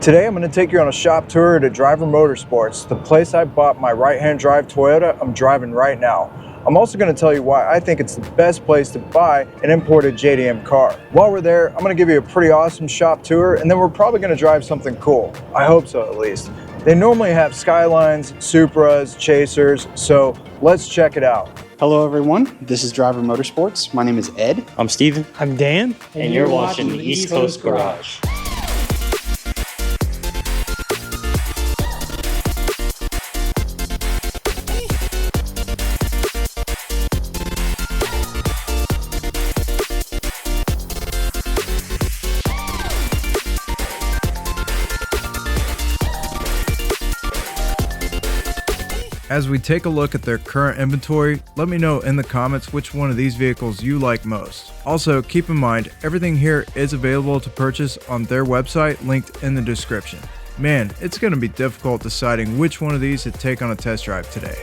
Today I'm going to take you on a shop tour to Driver Motorsports, the place I bought my right-hand drive Toyota I'm driving right now. I'm also going to tell you why I think it's the best place to buy an imported JDM car. While we're there, I'm going to give you a pretty awesome shop tour, and then we're probably going to drive something cool. I hope so, at least. They normally have Skylines, Supras, Chasers, so let's check it out. Hello everyone, this is Driver Motorsports. My name is Ed. I'm Steven. I'm Dan. And you're watching the East Coast Garage. As we take a look at their current inventory, let me know in the comments which one of these vehicles you like most. Also, keep in mind, everything here is available to purchase on their website linked in the description. Man, it's going to be difficult deciding which one of these to take on a test drive today.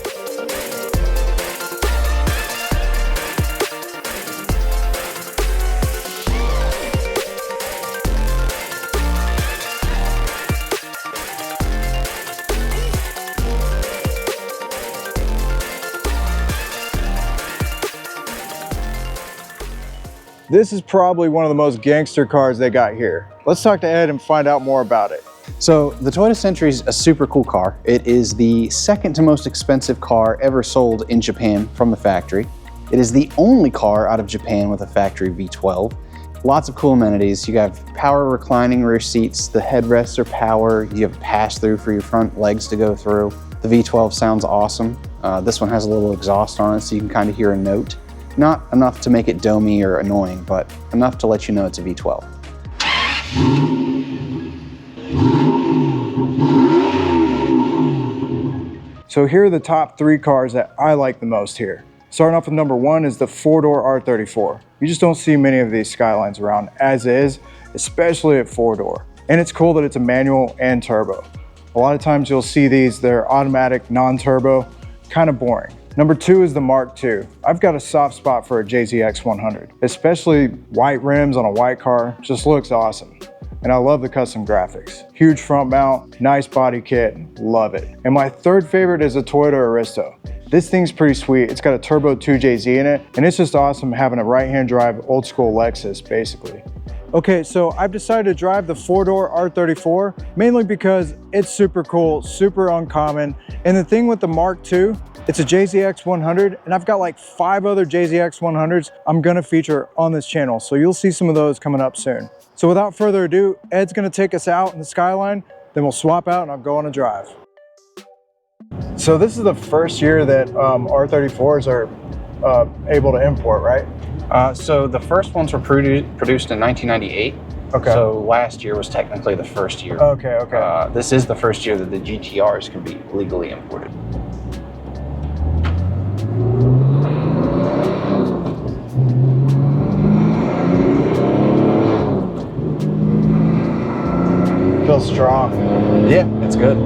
This is probably one of the most gangster cars they got here. Let's talk to Ed and find out more about it. So the Toyota Century is a super cool car. It is the second to most expensive car ever sold in Japan from the factory. It is the only car out of Japan with a factory V12. Lots of cool amenities. You have power reclining rear seats, the headrests are power, you have pass-through for your front legs to go through. The V12 sounds awesome. This one has a little exhaust on it so you can kind of hear a note. Not enough to make it domey or annoying, but enough to let you know it's a V12. So here are the top three cars that I like the most here. Starting off with number one is the four-door R34. You just don't see many of these Skylines around as is, especially at four-door. And it's cool that it's a manual and turbo. A lot of times you'll see these, they're automatic, non-turbo, kind of boring. Number two is the Mark II. I've got a soft spot for a JZX 100, especially white rims on a white car, just looks awesome. And I love the custom graphics. Huge front mount, nice body kit, love it. And my third favorite is a Toyota Aristo. This thing's pretty sweet. It's got a turbo 2JZ in it, and it's just awesome having a right-hand drive old school Lexus, basically. Okay, so I've decided to drive the four-door R34, mainly because it's super cool, super uncommon. And the thing with the Mark II, it's a JZX 100, and I've got like 5 other JZX 100s I'm gonna feature on this channel, so you'll see some of those coming up soon. So without further ado, Ed's gonna take us out in the Skyline, then we'll swap out and I'll go on a drive. So this is the first year that R34s are able to import, right? So the first ones were produced in 1998. Okay. So last year was technically the first year. Okay. This is the first year that the GTRs can be legally imported. Feels strong. Yeah, it's good.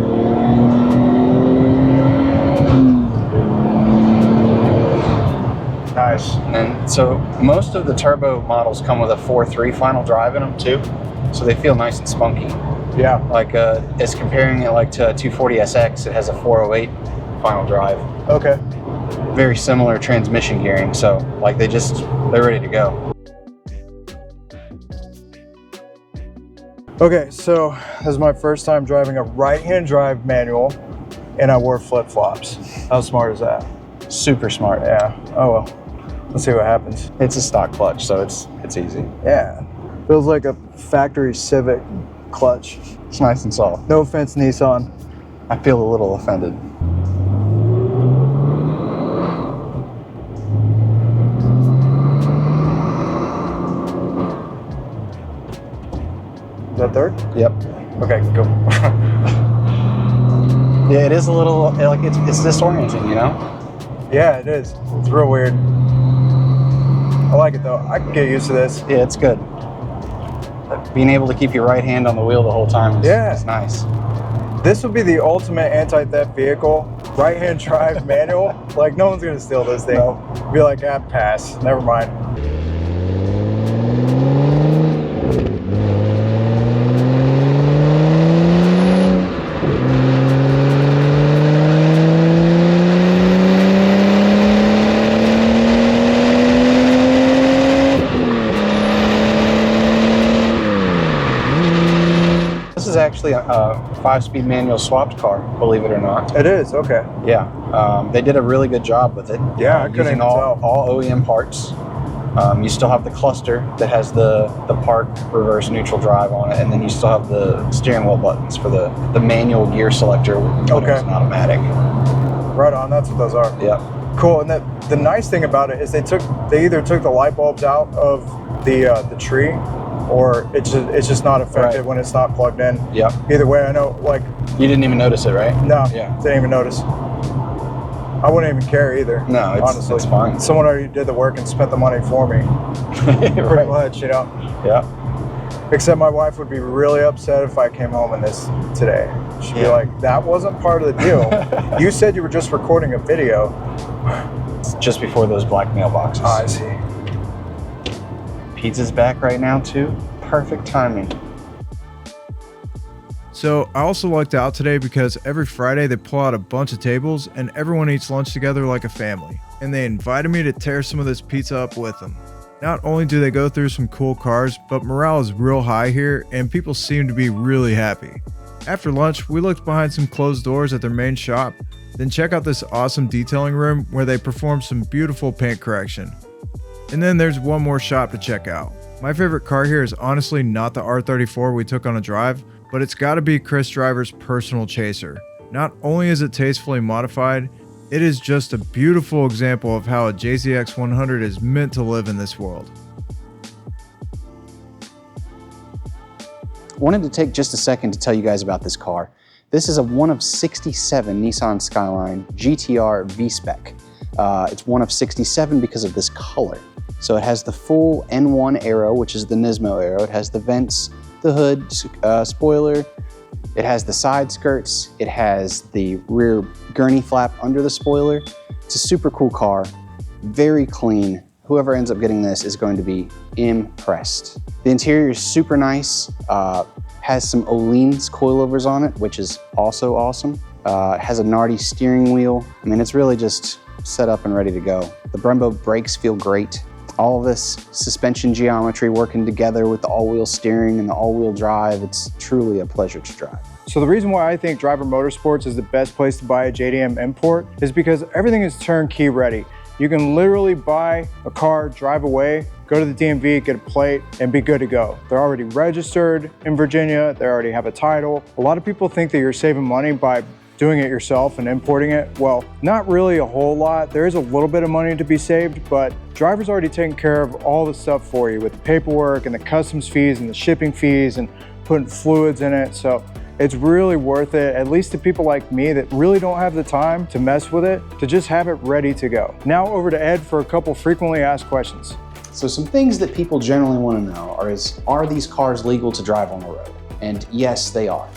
Nice. And so most of the turbo models come with a 4.3 final drive in them too, so they feel nice and spunky. Yeah. Like as comparing it like to a 240SX, it has a 408 final drive. Okay. Very similar transmission gearing, so like they're ready to go. Okay, so this is my first time driving a right-hand drive manual, and I wore flip-flops. How smart is that? Super smart. Yeah. Oh well. Let's see what happens. It's a stock clutch, so it's easy. Yeah. Feels like a factory Civic clutch. It's nice and soft. No offense, Nissan. I feel a little offended. Is that third? Yep. Okay, go. Yeah, it is a little like it's disorienting, you know? Yeah, it is. It's real weird. I like it though. I can get used to this. Yeah, it's good. Being able to keep your right hand on the wheel the whole time is nice. This would be the ultimate anti-theft vehicle. Right-hand drive manual. Like, no one's gonna steal this thing. No. Be like, ah, pass. Never mind. This is actually a 5-speed manual swapped car, believe it or not. It is, okay. Yeah, they did a really good job with it. Yeah, I couldn't using even tell. all OEM parts. You still have the cluster that has the park, reverse, neutral drive on it, and then you still have the steering wheel buttons for the manual gear selector when Okay. it's an automatic. Right on, that's what those are. Yeah. Cool, and the nice thing about it is they either took the light bulbs out of the tree, or it's just not affected Right. when it's not plugged in. Yep. Either way, I know, like, You didn't even notice it, right? no, Yeah. didn't even notice. I wouldn't even care either. No, honestly, it's fine. Someone already did the work and spent the money for me, pretty Right. much, you know. Yeah. Except my wife would be really upset if I came home in this today. She'd be Yeah. like, that wasn't part of the deal. You said you were just recording a video. It's just before those black mailboxes. I see. Pizza's back right now too. Perfect timing. So I also lucked out today because every Friday they pull out a bunch of tables and everyone eats lunch together like a family. And they invited me to tear some of this pizza up with them. Not only do they go through some cool cars, but morale is real high here and people seem to be really happy. After lunch, we looked behind some closed doors at their main shop, then check out this awesome detailing room where they perform some beautiful paint correction. And then there's one more shop to check out. My favorite car here is honestly not the R34 we took on a drive, but it's gotta be Chris Driver's personal chaser. Not only is it tastefully modified, it is just a beautiful example of how a JZX 100 is meant to live in this world. Wanted to take just a second to tell you guys about this car. This is a one of 67 Nissan Skyline GTR Vspec. It's one of 67 because of this color. So it has the full N1 aero, which is the Nismo aero. It has the vents, the hood, spoiler. It has the side skirts. It has the rear gurney flap under the spoiler. It's a super cool car, very clean. Whoever ends up getting this is going to be impressed. The interior is super nice. Has some Öhlins coilovers on it, which is also awesome. It has a Nardi steering wheel. I mean, it's really just set up and ready to go. The Brembo brakes feel great. All of this suspension geometry working together with the all-wheel steering and the all-wheel drive, it's truly a pleasure to drive. So the reason why I think Driver Motorsports is the best place to buy a JDM import is because everything is turnkey ready. You can literally buy a car, drive away, go to the DMV, get a plate, and be good to go. They're already registered in Virginia. They already have a title. A lot of people think that you're saving money by doing it yourself and importing it. Well, not really a whole lot. There is a little bit of money to be saved, but Driver's already taken care of all the stuff for you with the paperwork and the customs fees and the shipping fees and putting fluids in it. So it's really worth it, at least to people like me that really don't have the time to mess with it, to just have it ready to go. Now over to Ed for a couple frequently asked questions. So some things that people generally want to know are these cars legal to drive on the road? And yes, they are.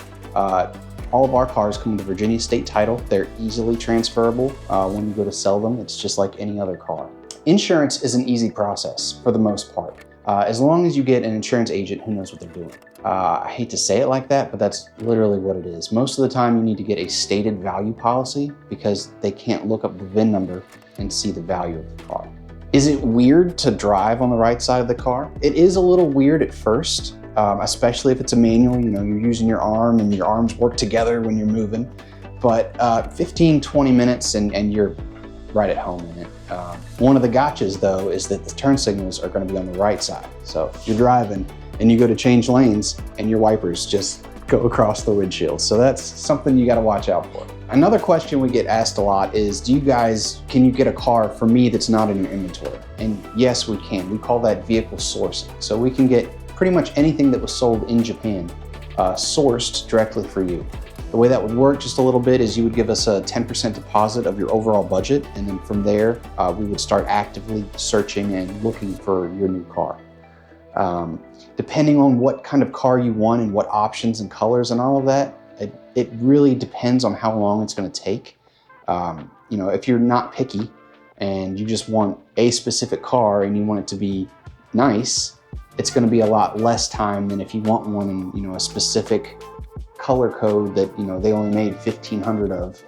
All of our cars come with a Virginia state title. They're easily transferable when you go to sell them. It's just like any other car. Insurance is an easy process for the most part, as long as you get an insurance agent who knows what they're doing. I hate to say it like that, but that's literally what it is. Most of the time you need to get a stated value policy because they can't look up the VIN number and see the value of the car. Is it weird to drive on the right side of the car? It is a little weird at first. Especially if it's a manual, you know, you're using your arm and your arms work together when you're moving. But 15, 20 minutes and you're right at home in it. One of the gotchas though is that the turn signals are going to be on the right side. So if you're driving and you go to change lanes and your wipers just go across the windshield. So that's something you got to watch out for. Another question we get asked a lot is, can you get a car for me that's not in your inventory? And yes, we can. We call that vehicle sourcing. So we can get pretty much anything that was sold in Japan sourced directly for you. The way that would work just a little bit is you would give us a 10% deposit of your overall budget, and then from there we would start actively searching and looking for your new car. Depending on what kind of car you want and what options and colors and all of that, it really depends on how long it's going to take. You know, if you're not picky and you just want a specific car and you want it to be nice, it's going to be a lot less time than if you want one in, you know, a specific color code that, you know, they only made 1,500 of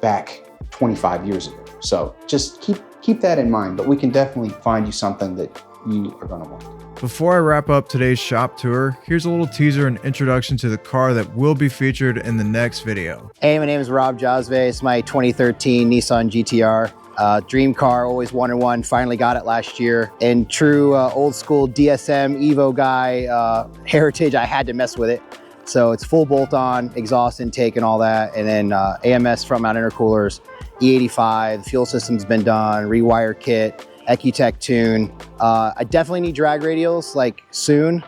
back 25 years ago. So just keep that in mind, but we can definitely find you something that you are going to want. Before I wrap up today's shop tour, here's a little teaser and introduction to the car that will be featured in the next video. Hey, my name is Rob Josve. It's my 2013 Nissan GTR. Dream car, always wanted one, finally got it last year. In true old school DSM Evo guy heritage, I had to mess with it. So it's full bolt on, exhaust intake and all that, and then AMS front mount intercoolers, E85, the fuel system's been done, rewire kit, Ecutech tune. I definitely need drag radials like soon,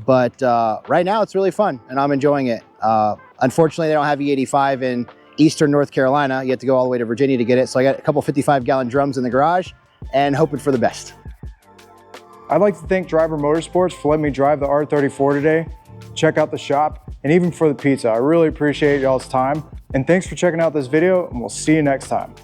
but right now it's really fun and I'm enjoying it. Unfortunately, they don't have E85 in Eastern North Carolina. You have to go all the way to Virginia to get it. So I got a couple 55-gallon drums in the garage and hoping for the best. I'd like to thank Driver Motorsports for letting me drive the R34 today, check out the shop, and even for the pizza. I really appreciate y'all's time. And thanks for checking out this video, and we'll see you next time.